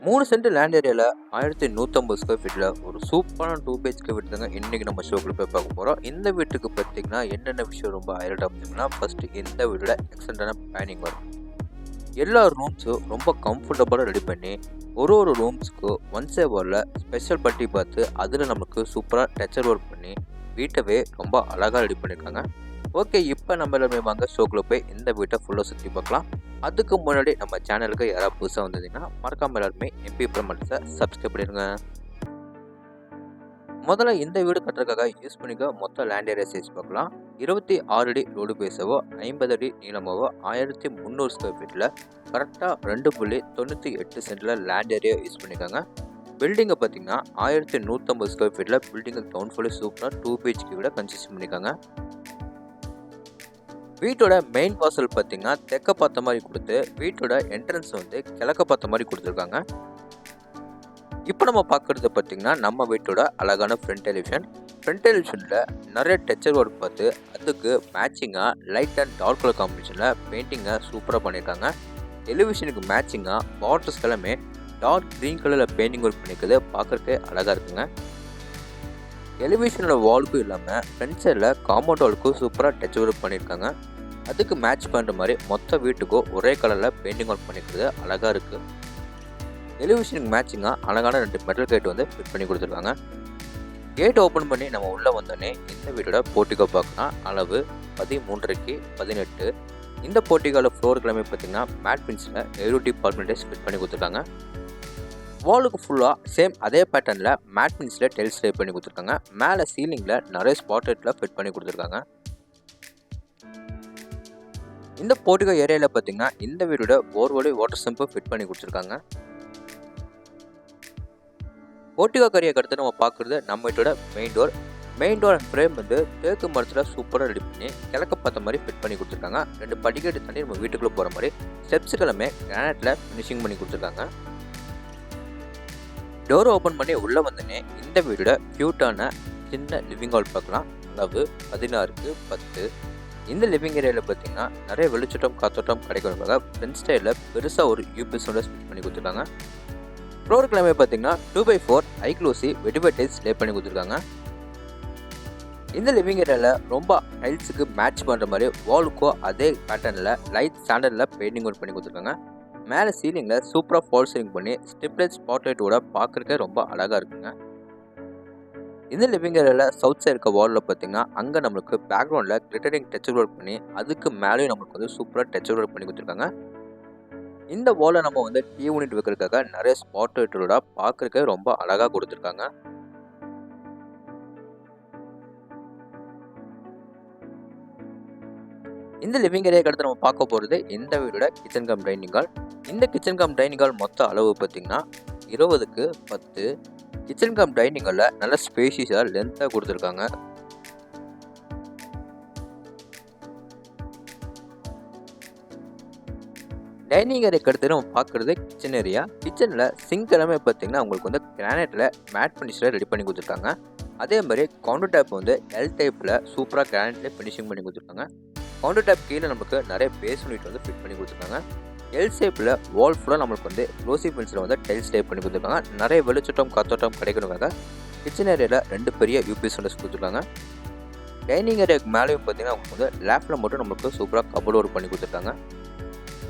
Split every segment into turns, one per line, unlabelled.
3 cent land ஏரியாவில் 1150 square ஃபீட்டில் ஒரு சூப்பரான 2 பிஹெச்கே வீடு தாங்க இன்றைக்கி நம்ம ஷோக்குள்ள போய் பார்க்க போகிறோம். இந்த வீட்டுக்கு பார்த்தீங்கன்னா என்னென்ன விஷயம் ரொம்ப ஹைலைட் அப்படின்னா, ஃபஸ்ட்டு இந்த வீடோட எக்ஸலண்டான பிளானிங் வரும். எல்லா ரூம்ஸும் ரொம்ப கம்ஃபர்டபுளாக ரெடி பண்ணி ஒரு ரூம்ஸுக்கு ஒன்ஸே வரல ஸ்பெஷல் பட்டி பார்த்து அதில் நமக்கு சூப்பராக டச்சர் ஒர்க் பண்ணி வீட்டவே ரொம்ப அழகாக ரெடி பண்ணியிருக்காங்க. ஓகே, இப்போ நம்ம எல்லாருமே வாங்க ஷோக்குள்ள போய் இந்த வீட்டை ஃபுல்லாக சுற்றி பார்க்கலாம். அதுக்கு முன்னாடி நம்ம சேனலுக்கு யாராவது புதுசாக வந்ததுன்னா மறக்காம எல்லாருமே MP ப்ரமோட்டர்ஸை சப்ஸ்கிரைப் பண்ணிடுங்க. முதல்ல இந்த வீடு கட்டுறதுக்காக யூஸ் பண்ணிக்க மொத்த லேண்ட் ஏரியா சைஸ் பார்க்கலாம். 26 அடி ரோடு பேஸாவோ 50 அடி நீளமாவோ 1300 ஸ்கொயர் ஃபீட்டில் கரெக்டாக 2.98 சென்டில் லேண்ட் ஏரியா யூஸ் பண்ணியிருக்காங்க. பில்டிங்கை பார்த்தீங்கன்னா 1150 ஸ்கொயர் ஃபீட்டில் பில்டிங்கை டவுன் ஃபுல்லி சூப்பராக 2 பிஹெச்கே விட கன்ஸ்ட்ரக்ஷன் பண்ணியிருக்காங்க. வீட்டோட மெயின் வாசல் பார்த்தீங்கன்னா தெற்க பார்த்த மாதிரி கொடுத்து வீட்டோட என்ட்ரன்ஸ் வந்து கிழக்க பார்த்த மாதிரி கொடுத்துருக்காங்க. இப்போ நம்ம பார்க்குறது பார்த்தீங்கன்னா நம்ம வீட்டோட அழகான ஃப்ரண்ட் டெலிவிஷன். ஃப்ரண்ட் டெலிவிஷனில் நிறைய டச்சர் ஒர்க் பார்த்து அதுக்கு மேட்சிங்காக லைட் அண்ட் டார்க் கலர் காம்பினேஷனில் பெயிண்டிங்கை சூப்பராக பண்ணியிருக்காங்க. டெலிவிஷனுக்கு மேட்சிங்காக பார்டர்ஸ் எல்லாமே டார்க் க்ரீன் கலரில் பெயிண்டிங் ஒர்க் பண்ணிக்கிறது பார்க்குறதுக்கு அழகாக இருக்குங்க. டெலிவிஷனோட வாலுக்கும் இல்லாமல் ஃப்ரண்ட் சைடில் காம்பவுண்ட் வாலுக்கும் சூப்பராக டச் ஒர்க் பண்ணியிருக்காங்க. அதுக்கு மேட்ச் பண்ணுற மாதிரி மொத்த வீட்டுக்கும் ஒரே கலரில் பெயிண்டிங் ஒர்க் பண்ணிக்கிறது அழகாக இருக்குது. டெலிவிஷனுக்கு மேட்சிங்காக அழகான 2 மெட்டல் கேட் வந்து ஃபிட் பண்ணி கொடுத்துருக்காங்க. கேட் ஓப்பன் பண்ணி நம்ம உள்ளே வந்தோடனே இந்த வீட்டோட போர்ட்டிகோ பார்க்கலாம். அளவு 13:18. இந்த போர்ட்டிகோவில் ஃப்ளோர் கிளம்பி பார்த்தீங்கன்னா மேட் பின்ஸில் எரோட்டி பார்மெண்டேஜ் ஃபிட் பண்ணி கொடுத்துருக்காங்க. வாலுக்கு ஃபுல்லாக சேம் அதே பேட்டர்னில் மேட் பின்ஸில் டெல்ஸ் லே பண்ணி கொடுத்துருக்காங்க. மேலே சீலிங்கில் நிறைய ஸ்பாட்லைட்டில் ஃபிட் பண்ணி கொடுத்துருக்காங்க. இந்த போர்ட்டிகோ ஏரியாவில் பார்த்தீங்கன்னா இந்த வீடோட போர்வெல் வாட்டர் சம்பு ஃபிட் பண்ணி கொடுத்துருக்காங்க. போர்ட்டிகோ கரியை அடுத்து நம்ம பார்க்குறது நம்ம வீட்டோட மெயின் டோர் அண்ட் ஃப்ரேம் வந்து தேக்கு மரத்தில் சூப்பராக ரெடி பண்ணி கிழக்க பார்த்த மாதிரி ஃபிட் பண்ணி கொடுத்துருக்காங்க. 2 படிக்கட்டு தண்ணி நம்ம வீட்டுக்குள்ளே போகிற மாதிரி ஸ்டெப்ஸுக்கெல்லாமே கிரானைட்டில் ஃபினிஷிங் பண்ணி கொடுத்துருக்காங்க. டோர் ஓப்பன் பண்ணி உள்ளே வந்தோடனே இந்த வீடோட க்யூட்டான சின்ன லிவிங் ஹால் பார்க்கலாம். அளவு 16:10. இந்த லிவிங் ஏரியாவில் பார்த்தீங்கன்னா நிறைய வெளிச்சட்டம் காத்தோட்டம் கிடைக்கிறதுக்காக ஃப்ரெண்ட் ஸ்டைலில் பெருசாக ஒரு யூபிஎஸோட ஸ்பிட் பண்ணி கொடுத்துருக்காங்க. ஃப்ளோர் கிளம்பி பார்த்தீங்கன்னா 2x4 ஐக்ளோசி வெட்டிபைடைஸ் லே பண்ணி கொடுத்துருக்காங்க. இந்த லிவிங் ஏரியாவில் ரொம்ப டைல்ஸுக்கு மேட்ச் பண்ணுற மாதிரி வாலுக்கோ அதே பேட்டர்னில் லைட் ஸ்டாண்டர்டில் பெயிண்டிங் ஒர்க் பண்ணி கொடுத்துருக்காங்க. மேலே சீலிங்கில் சூப்பராக ஃபால் சீலிங் பண்ணி ஸ்டிப்லைட் ஸ்பாட்லைட்டோட பார்க்குறக்கே ரொம்ப அழகாக இருக்குங்க. இந்த லிவிங் ஏரியாவில் சவுத் சைடு இருக்க வாலில் பார்த்தீங்கன்னா அங்கே நம்மளுக்கு பேக்ரவுண்டில் கிளிட்டரிங் டச்சர் ஒர்க் பண்ணி அதுக்கு மேலேயும் நம்மளுக்கு வந்து சூப்பராக டச்சர் ஒர்க் பண்ணி கொடுத்துருக்காங்க. இந்த வாலை நம்ம வந்து டிவி யூனிட் வைக்கிறதுக்காக நிறைய ஸ்பாட்லைட்டோட பார்க்குறக்கே ரொம்ப அழகாக கொடுத்துருக்காங்க. இந்த லிவிங் ஏரியாவுக்கு அடுத்து நம்ம பார்க்க போகிறது இந்த வீடோட கிச்சன் கம் டைனிங் ஹால். இந்த கிச்சன் கம் டைனிங் ஹால் மொத்த அளவு பார்த்தீங்கன்னா 20:10. கிச்சன் கம் டைனிங் ஹாலில் நல்ல ஸ்பேஷியஸாக லென்த்தாக கொடுத்துருக்காங்க. டைனிங் ஏரியாவுக்கு அடுத்து நம்ம பார்க்குறது கிச்சன் ஏரியா. கிச்சனில் சிங்க் எல்லாமே பார்த்தீங்கன்னா உங்களுக்கு வந்து கிரானைட்டில் மேட் ஃபினிஷில் ரெடி பண்ணி கொடுத்துருக்காங்க. அதே மாதிரி கவுண்டர் டேப் வந்து எல் டைப்பில் சூப்பராக கிரானைட்டில் ஃபினிஷிங் பண்ணி கொடுத்துருக்காங்க. கவுண்டர் டேப் கீழே நமக்கு நிறைய பேஸ் யூனிட் வந்து ஃபிட் பண்ணி கொடுத்துருக்காங்க. எல் ஷேப்பில் வால் ஃபுல்லாக நம்மளுக்கு வந்து க்ளோசி பென்சில் வந்து டைல்ஸ் டைப் பண்ணி கொடுத்துருக்காங்க. நிறைய வெளிச்சட்டம் காத்தோட்டம் கிடைக்கணுக்காக கிச்சன் ஏரியாவில் 2 பெரிய யூபிஎஸ் ஒன்று கொடுத்துருக்காங்க. டைனிங் ஏரியாவுக்கு மேலேயும் பார்த்தீங்கன்னா உங்களுக்கு வந்து லேஃப்டில் மட்டும் நம்மளுக்கு சூப்பராக கபோர்ட் ஒர்க் பண்ணி கொடுத்துருக்காங்க.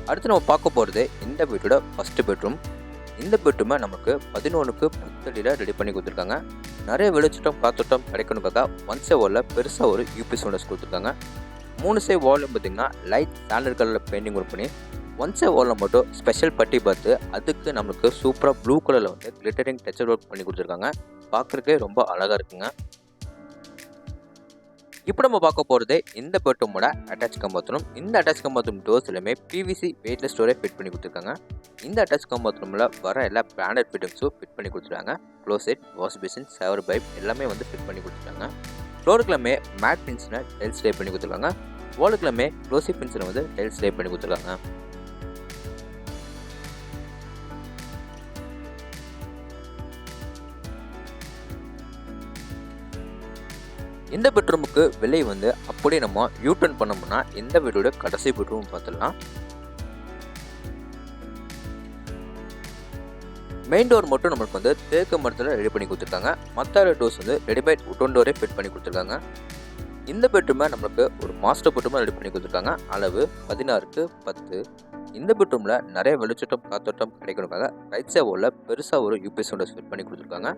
அடுத்து நம்ம பார்க்க போகிறது இந்த வீட்டோட ஃபஸ்ட்டு பெட்ரூம். இந்த பெட்ரூமை நமக்கு 11:10 ரெடி பண்ணி கொடுத்துருக்காங்க. நிறைய வெளிச்சட்டம் காத்தோட்டம் கிடைக்கணுக்காக ஒன் சே வாலில் பெருசாக ஒரு யூபிஎஸ் ஒன்று கொடுத்துருக்காங்க. 3 சே வாலும் பார்த்தீங்கன்னா லைட் ஸ்டாண்டர்ட் கலரில் பெயிண்டிங் ஒர்க் பண்ணி ஒன் சே வாலில் மட்டும் ஸ்பெஷல் பட்டி பார்த்து அதுக்கு நம்மளுக்கு சூப்பராக ப்ளூ கலரில் வந்து கிளிட்டரிங் டச்சர் ஒர்க் பண்ணி கொடுத்துருக்காங்க. பார்க்குறக்கே ரொம்ப அழகாக இருக்குங்க. இப்போ நம்ம பார்க்க போகிறது இந்த பெட்ரூமோட அட்டாச் கம் பாத்ரூம். இந்த அட்டாச் கம் பாத்ரூம் டோர்ஸ் எல்லாமே PVC வெயிட்லெஸ் டோரே ஃபிட் பண்ணி கொடுத்துருக்காங்க. இந்த அட்டாச் கம் பாத்ரூமில் வர எல்லா பிராண்டட் ஃபிட்டிங்ஸும் ஃபிட் பண்ணி கொடுத்துருக்காங்க. Closet, wash basin, shower pipe எல்லாமே வந்து ஃபிட் பண்ணி கொடுத்துருக்காங்க. ஃப்ளோருக்குலாமே மேட் பின்ஸில் டைல்ஸ் லே பண்ணி கொடுத்துருக்காங்க. வாலுக்குலாமே க்ளோசி பின்ஸில் வந்து டைல்ஸ் லே பண்ணி கொடுத்துருக்காங்க. இந்த பெட்ரூமுக்கு விலை வந்து அப்படியே நம்ம யூட்டர்ன் பண்ணோம்னா இந்த வீடோட கடைசி பெட்ரூம் பார்த்துடலாம். மெயின் டோர் மட்டும் நம்மளுக்கு வந்து தேக்கு மரத்தில் ரெடி பண்ணி கொடுத்துருக்காங்க. மற்ற டோர்ஸ் வந்து ரெடிமேட் உட்டன் டோரே ஃபிட் பண்ணி கொடுத்துருக்காங்க. இந்த பெட்ரூமை நம்மளுக்கு ஒரு மாஸ்டர் பெட்ரூமாக ரெடி பண்ணி கொடுத்துருக்காங்க. அளவு 16க்கு 10. இந்த பெட்ரூமில் நிறைய வெளிச்சட்டம் காத்தோட்டம் கிடைக்கணுக்காக ரைட் சைட் வாலில் பெருசாக ஒரு யூபிஎஸ் விண்டோஸ் ஃபிட் பண்ணி கொடுத்துருக்காங்க.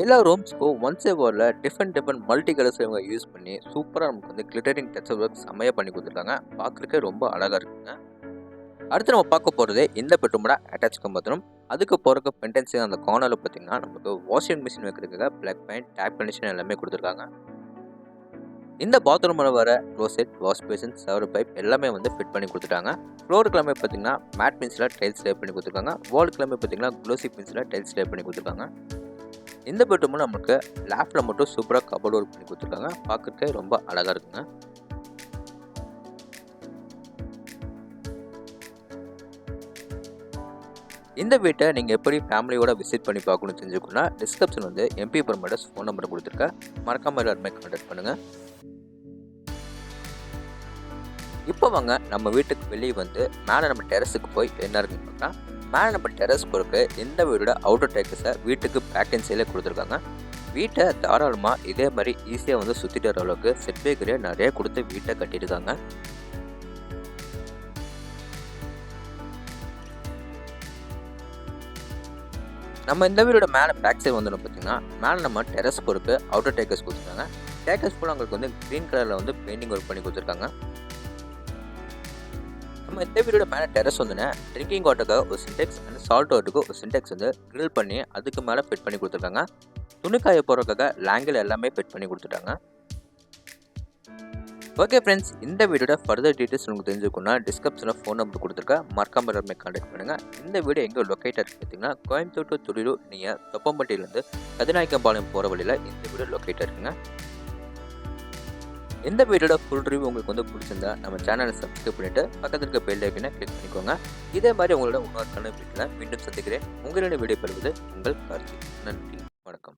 எல்லா ரூம்ஸ்க்கும் ஒன் சைட் வாலில் டிஃப்ரெண்ட் மல்டி கலர்ஸ் இவங்க யூஸ் பண்ணி சூப்பராக நமக்கு வந்து கிளிட்டரிங் டச்சப் ஒர்க் செம்மையாக பண்ணி கொடுத்துருக்காங்க. பார்க்குறதுக்கே ரொம்ப அழகாக இருக்குங்க. அடுத்து நம்ம பார்க்க போகிறது இந்த பெட்ரூமோட அட்டாச் பாத்ரூம். அதுக்கு போகிறக்கு பென்டென்சி அந்த கார்னரில் பார்த்தீங்கன்னா நமக்கு வாஷிங் மிஷின் வைக்கிறதுக்காக பிளாக் பெயிண்ட் டேப் கண்டிஷன் எல்லாமே கொடுத்துருக்காங்க. இந்த பாத்ரூமில் வர closet wash basin shower pipe எல்லாமே வந்து ஃபிட் பண்ணி கொடுத்துட்டாங்க. ஃப்ளோர் கிளம்பி பார்த்தீங்கன்னா மேட் பின்ஸில் டைல்ஸ் லே பண்ணி கொடுத்துருக்காங்க. வால் கிளம்பி பார்த்தீங்கன்னா க்ளோசி பின்ஸில் டைல்ஸ் லே பண்ணி கொடுத்துருக்காங்க. இந்த பெட்ரூமில் நமக்கு லேஃப்டில் மட்டும் சூப்பராக கபோர்ட் ஒர்க் பண்ணி கொடுத்துருக்காங்க. பார்க்குறதுக்கே ரொம்ப அழகாக இருக்குங்க. இந்த வீட்டை நீங்கள் எப்படி ஃபேமிலியோட விசிட் பண்ணி பார்க்கணும்னு தெரிஞ்சுக்கணும்னா டிஸ்கிரிப்ஷன் வந்து எம்பி ப்ரமோட்டர்ஸ் ஃபோன் நம்பர் கொடுத்துருக்கேன். மறக்காமல் எல்லாருமே கான்டாக்ட் பண்ணுங்கள். இப்போ வாங்க நம்ம வீட்டுக்கு வெளியே வந்து மேலே நம்ம டெரஸுக்கு போய் என்ன இருக்குன்னு பார்த்தா, மேலே நம்ம டெரஸ் பொறுக்கு இந்த வீடோட அவுட்டர் டேக்கஸை வீட்டுக்கு பேக் அண்ட் சைடில் கொடுத்துருக்காங்க. வீட்டை தாராளமாக இதே மாதிரி ஈஸியாக வந்து சுற்றிட்டு வர அளவுக்கு செட்பேக்கரே நிறைய கொடுத்து வீட்டை கட்டியிருக்காங்க. நம்ம இந்த வீடோட மேலே பேக் சைடு வந்து பார்த்தீங்கன்னா மேலே நம்ம டெரஸ் பொறுப்பு அவுட்டர் டேக்கஸ் கொடுத்துருக்காங்க. டேக்கஸ் ஃபுல்லாக உங்களுக்கு வந்து க்ரீன் கலரில் வந்து பெயிண்டிங் ஒர்க் பண்ணி கொடுத்துருக்காங்க. நம்ம இந்த வீடோட மேலே டெரஸ் வந்துன்னா ட்ரிங்கிங் வாட்டருக்காக ஒரு சின்டெக்ஸ் அண்ட் சால்ட் வாட்டருக்கு ஒரு சின்டெக்ஸ் வந்து க்ரில் பண்ணி அதுக்கு மேலே ஃபிட் பண்ணி கொடுத்துருக்காங்க. துணிக்காய போகிறதுக்காக லேங்கில் எல்லாமே ஃபிட் பண்ணி கொடுத்துட்டாங்க. ஓகே ஃப்ரெண்ட்ஸ், இந்த வீடியோட ஃபர்தர் டீட்டெயில்ஸ் உங்களுக்கு தெரிஞ்சுக்கணும்னா டிஸ்கிரிப்ஷனில் ஃபோன் நம்பர் கொடுத்துருக்கேன். மறக்காம எல்லாருமே கான்டாக்ட் பண்ணுங்கள். இந்த வீடியோ எங்கே லொக்கேட் ஆகிருக்கு பார்த்தீங்கன்னா கோயம்புத்தூர் டு துடிலூர் நீங்கள் தொப்பம்பட்டியிலேருந்து கதிநாயக்கம்பாளையம் போகிற வழியில் இந்த வீடியோ லொக்கேட் ஆகிருக்குங்க. இந்த வீடியோட ஃபுல் ரிவ்யூ உங்களுக்கு வந்து பிடிச்சிருந்தா நம்ம சேனலை சப்ஸ்கிரைப் பண்ணிவிட்டு பக்கத்தில் இருக்க பெல் ஐக்கனை கிளிக் பண்ணிக்கோங்க. இதே மாதிரி உங்களோட இன்னொரு வீட்டில் மீண்டும் சந்திக்கிறேன். உங்களுடைய வீடியோ பெறுவது உங்கள் கார்த்திக். நன்றி, வணக்கம்.